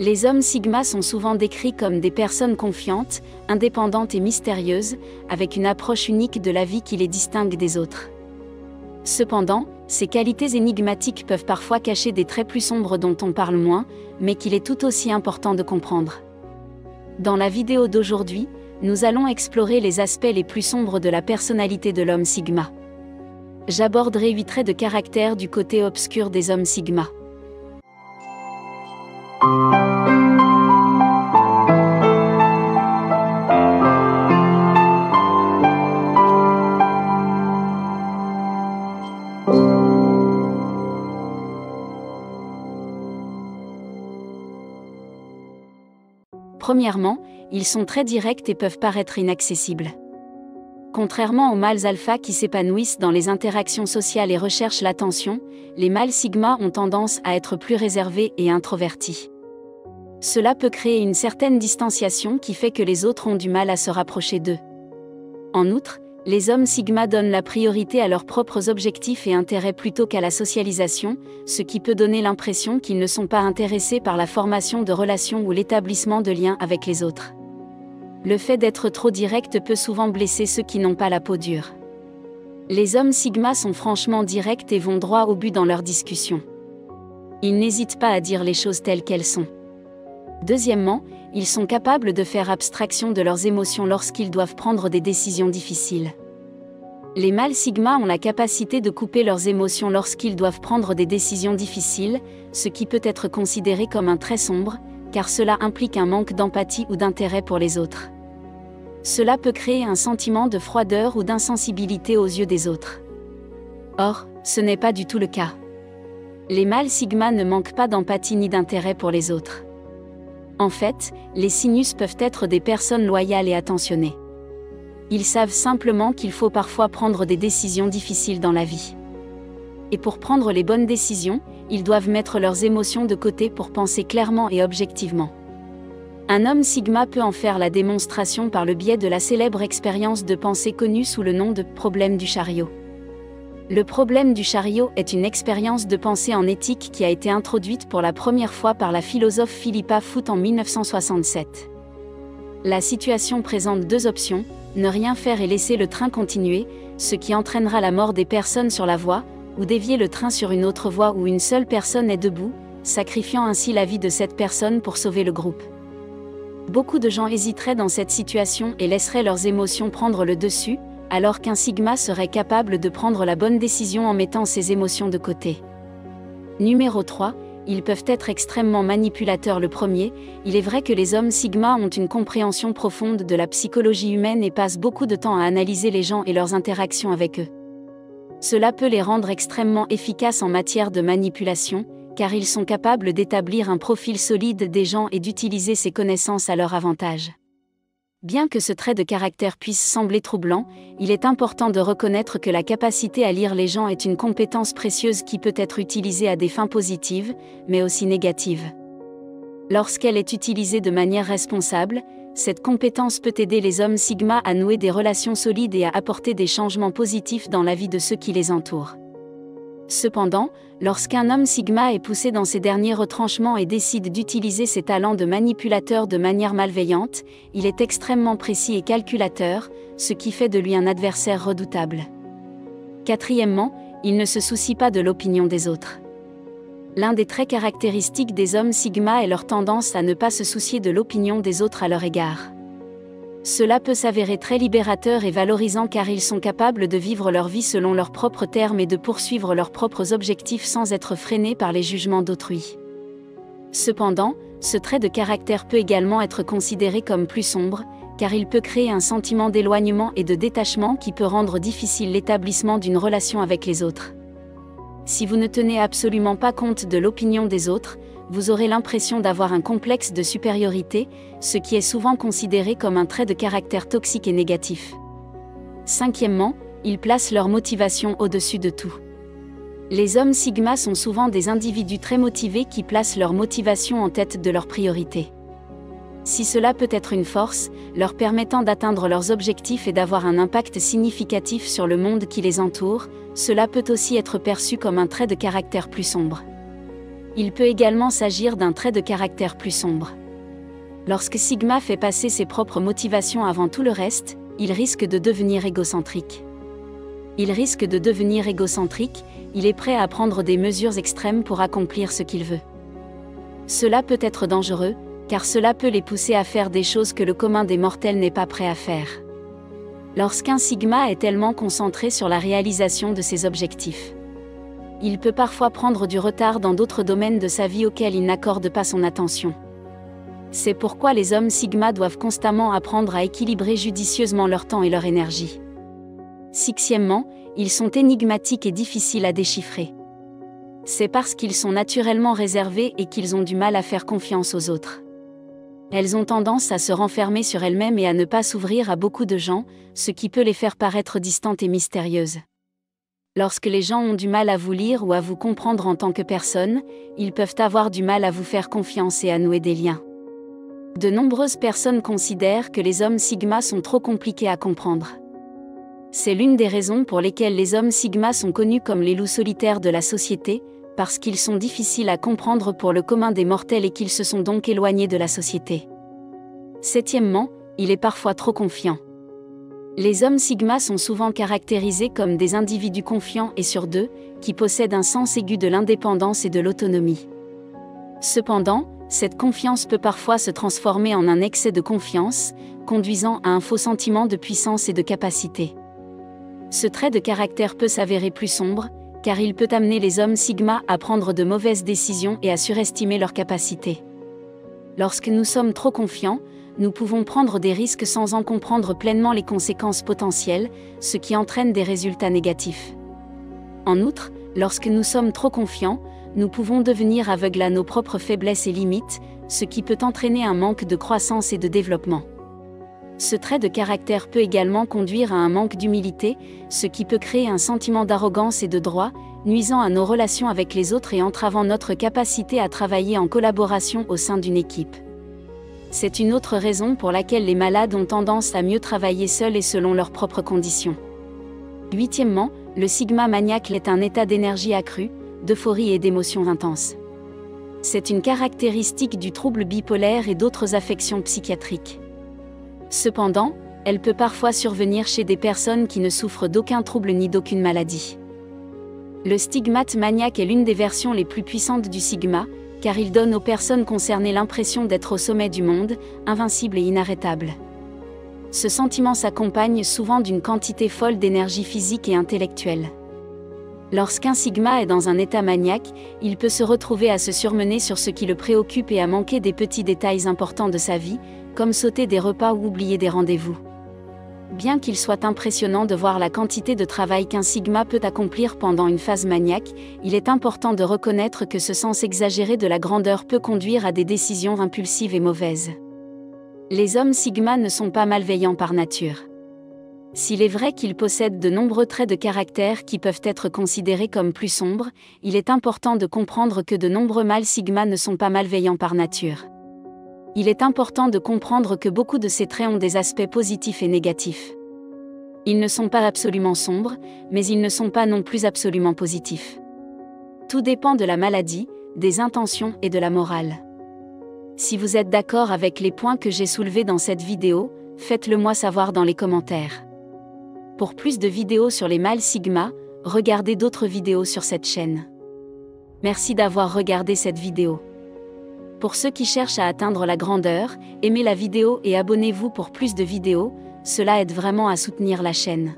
Les hommes sigma sont souvent décrits comme des personnes confiantes, indépendantes et mystérieuses, avec une approche unique de la vie qui les distingue des autres. Cependant, ces qualités énigmatiques peuvent parfois cacher des traits plus sombres dont on parle moins, mais qu'il est tout aussi important de comprendre. Dans la vidéo d'aujourd'hui, nous allons explorer les aspects les plus sombres de la personnalité de l'homme sigma. J'aborderai 8 traits de caractère du côté obscur des hommes sigma. Premièrement, ils sont très directs et peuvent paraître inaccessibles. Contrairement aux mâles alpha qui s'épanouissent dans les interactions sociales et recherchent l'attention, les mâles sigma ont tendance à être plus réservés et introvertis. Cela peut créer une certaine distanciation qui fait que les autres ont du mal à se rapprocher d'eux. En outre, les hommes sigma donnent la priorité à leurs propres objectifs et intérêts plutôt qu'à la socialisation, ce qui peut donner l'impression qu'ils ne sont pas intéressés par la formation de relations ou l'établissement de liens avec les autres. Le fait d'être trop direct peut souvent blesser ceux qui n'ont pas la peau dure. Les hommes sigma sont franchement directs et vont droit au but dans leurs discussions. Ils n'hésitent pas à dire les choses telles qu'elles sont. Deuxièmement, ils sont capables de faire abstraction de leurs émotions lorsqu'ils doivent prendre des décisions difficiles. Les mâles sigma ont la capacité de couper leurs émotions lorsqu'ils doivent prendre des décisions difficiles, ce qui peut être considéré comme un trait sombre, car cela implique un manque d'empathie ou d'intérêt pour les autres. Cela peut créer un sentiment de froideur ou d'insensibilité aux yeux des autres. Or, ce n'est pas du tout le cas. Les mâles sigma ne manquent pas d'empathie ni d'intérêt pour les autres. En fait, les Sinus peuvent être des personnes loyales et attentionnées. Ils savent simplement qu'il faut parfois prendre des décisions difficiles dans la vie. Et pour prendre les bonnes décisions, ils doivent mettre leurs émotions de côté pour penser clairement et objectivement. Un homme sigma peut en faire la démonstration par le biais de la célèbre expérience de pensée connue sous le nom de « problème du chariot ». Le problème du chariot est une expérience de pensée en éthique qui a été introduite pour la première fois par la philosophe Philippa Foot en 1967. La situation présente 2 options, ne rien faire et laisser le train continuer, ce qui entraînera la mort des personnes sur la voie, ou dévier le train sur une autre voie où une seule personne est debout, sacrifiant ainsi la vie de cette personne pour sauver le groupe. Beaucoup de gens hésiteraient dans cette situation et laisseraient leurs émotions prendre le dessus, alors qu'un sigma serait capable de prendre la bonne décision en mettant ses émotions de côté. Numéro 3, ils peuvent être extrêmement manipulateurs. Le premier, il est vrai que les hommes sigma ont une compréhension profonde de la psychologie humaine et passent beaucoup de temps à analyser les gens et leurs interactions avec eux. Cela peut les rendre extrêmement efficaces en matière de manipulation, car ils sont capables d'établir un profil solide des gens et d'utiliser ces connaissances à leur avantage. Bien que ce trait de caractère puisse sembler troublant, il est important de reconnaître que la capacité à lire les gens est une compétence précieuse qui peut être utilisée à des fins positives, mais aussi négatives. Lorsqu'elle est utilisée de manière responsable, cette compétence peut aider les hommes sigma à nouer des relations solides et à apporter des changements positifs dans la vie de ceux qui les entourent. Cependant, lorsqu'un homme sigma est poussé dans ses derniers retranchements et décide d'utiliser ses talents de manipulateur de manière malveillante, il est extrêmement précis et calculateur, ce qui fait de lui un adversaire redoutable. Quatrièmement, il ne se soucie pas de l'opinion des autres. L'un des traits caractéristiques des hommes sigma est leur tendance à ne pas se soucier de l'opinion des autres à leur égard. Cela peut s'avérer très libérateur et valorisant car ils sont capables de vivre leur vie selon leurs propres termes et de poursuivre leurs propres objectifs sans être freinés par les jugements d'autrui. Cependant, ce trait de caractère peut également être considéré comme plus sombre, car il peut créer un sentiment d'éloignement et de détachement qui peut rendre difficile l'établissement d'une relation avec les autres. Si vous ne tenez absolument pas compte de l'opinion des autres, vous aurez l'impression d'avoir un complexe de supériorité, ce qui est souvent considéré comme un trait de caractère toxique et négatif. Cinquièmement, ils placent leur motivation au-dessus de tout. Les hommes sigma sont souvent des individus très motivés qui placent leur motivation en tête de leurs priorités. Si cela peut être une force, leur permettant d'atteindre leurs objectifs et d'avoir un impact significatif sur le monde qui les entoure, cela peut aussi être perçu comme un trait de caractère plus sombre. Il peut également s'agir d'un trait de caractère plus sombre. Lorsque Sigma fait passer ses propres motivations avant tout le reste, il risque de devenir égocentrique. Il est prêt à prendre des mesures extrêmes pour accomplir ce qu'il veut. Cela peut être dangereux, car cela peut les pousser à faire des choses que le commun des mortels n'est pas prêt à faire. Lorsqu'un Sigma est tellement concentré sur la réalisation de ses objectifs, il peut parfois prendre du retard dans d'autres domaines de sa vie auxquels il n'accorde pas son attention. C'est pourquoi les hommes Sigma doivent constamment apprendre à équilibrer judicieusement leur temps et leur énergie. Sixièmement, ils sont énigmatiques et difficiles à déchiffrer. C'est parce qu'ils sont naturellement réservés et qu'ils ont du mal à faire confiance aux autres. Elles ont tendance à se renfermer sur elles-mêmes et à ne pas s'ouvrir à beaucoup de gens, ce qui peut les faire paraître distantes et mystérieuses. Lorsque les gens ont du mal à vous lire ou à vous comprendre en tant que personne, ils peuvent avoir du mal à vous faire confiance et à nouer des liens. De nombreuses personnes considèrent que les hommes Sigma sont trop compliqués à comprendre. C'est l'une des raisons pour lesquelles les hommes Sigma sont connus comme les loups solitaires de la société, parce qu'ils sont difficiles à comprendre pour le commun des mortels et qu'ils se sont donc éloignés de la société. Septièmement, il est parfois trop confiant. Les hommes Sigma sont souvent caractérisés comme des individus confiants et sûrs d'eux, qui possèdent un sens aigu de l'indépendance et de l'autonomie. Cependant, cette confiance peut parfois se transformer en un excès de confiance, conduisant à un faux sentiment de puissance et de capacité. Ce trait de caractère peut s'avérer plus sombre, car il peut amener les hommes Sigma à prendre de mauvaises décisions et à surestimer leurs capacités. Lorsque nous sommes trop confiants, nous pouvons prendre des risques sans en comprendre pleinement les conséquences potentielles, ce qui entraîne des résultats négatifs. En outre, lorsque nous sommes trop confiants, nous pouvons devenir aveugles à nos propres faiblesses et limites, ce qui peut entraîner un manque de croissance et de développement. Ce trait de caractère peut également conduire à un manque d'humilité, ce qui peut créer un sentiment d'arrogance et de droit, nuisant à nos relations avec les autres et entravant notre capacité à travailler en collaboration au sein d'une équipe. C'est une autre raison pour laquelle les malades ont tendance à mieux travailler seuls et selon leurs propres conditions. Huitièmement, le Sigma maniaque est un état d'énergie accrue, d'euphorie et d'émotions intenses. C'est une caractéristique du trouble bipolaire et d'autres affections psychiatriques. Cependant, elle peut parfois survenir chez des personnes qui ne souffrent d'aucun trouble ni d'aucune maladie. Le stigmate maniaque est l'une des versions les plus puissantes du Sigma, car il donne aux personnes concernées l'impression d'être au sommet du monde, invincible et inarrêtable. Ce sentiment s'accompagne souvent d'une quantité folle d'énergie physique et intellectuelle. Lorsqu'un Sigma est dans un état maniaque, il peut se retrouver à se surmener sur ce qui le préoccupe et à manquer des petits détails importants de sa vie, comme sauter des repas ou oublier des rendez-vous. Bien qu'il soit impressionnant de voir la quantité de travail qu'un Sigma peut accomplir pendant une phase maniaque, il est important de reconnaître que ce sens exagéré de la grandeur peut conduire à des décisions impulsives et mauvaises. Les hommes Sigma ne sont pas malveillants par nature. S'il est vrai qu'ils possèdent de nombreux traits de caractère qui peuvent être considérés comme plus sombres, il est important de comprendre que de nombreux mâles Sigma ne sont pas malveillants par nature. Il est important de comprendre que beaucoup de ces traits ont des aspects positifs et négatifs. Ils ne sont pas absolument sombres, mais ils ne sont pas non plus absolument positifs. Tout dépend de la maladie, des intentions et de la morale. Si vous êtes d'accord avec les points que j'ai soulevés dans cette vidéo, faites-le moi savoir dans les commentaires. Pour plus de vidéos sur les mâles Sigma, regardez d'autres vidéos sur cette chaîne. Merci d'avoir regardé cette vidéo. Pour ceux qui cherchent à atteindre la grandeur, aimez la vidéo et abonnez-vous pour plus de vidéos, cela aide vraiment à soutenir la chaîne.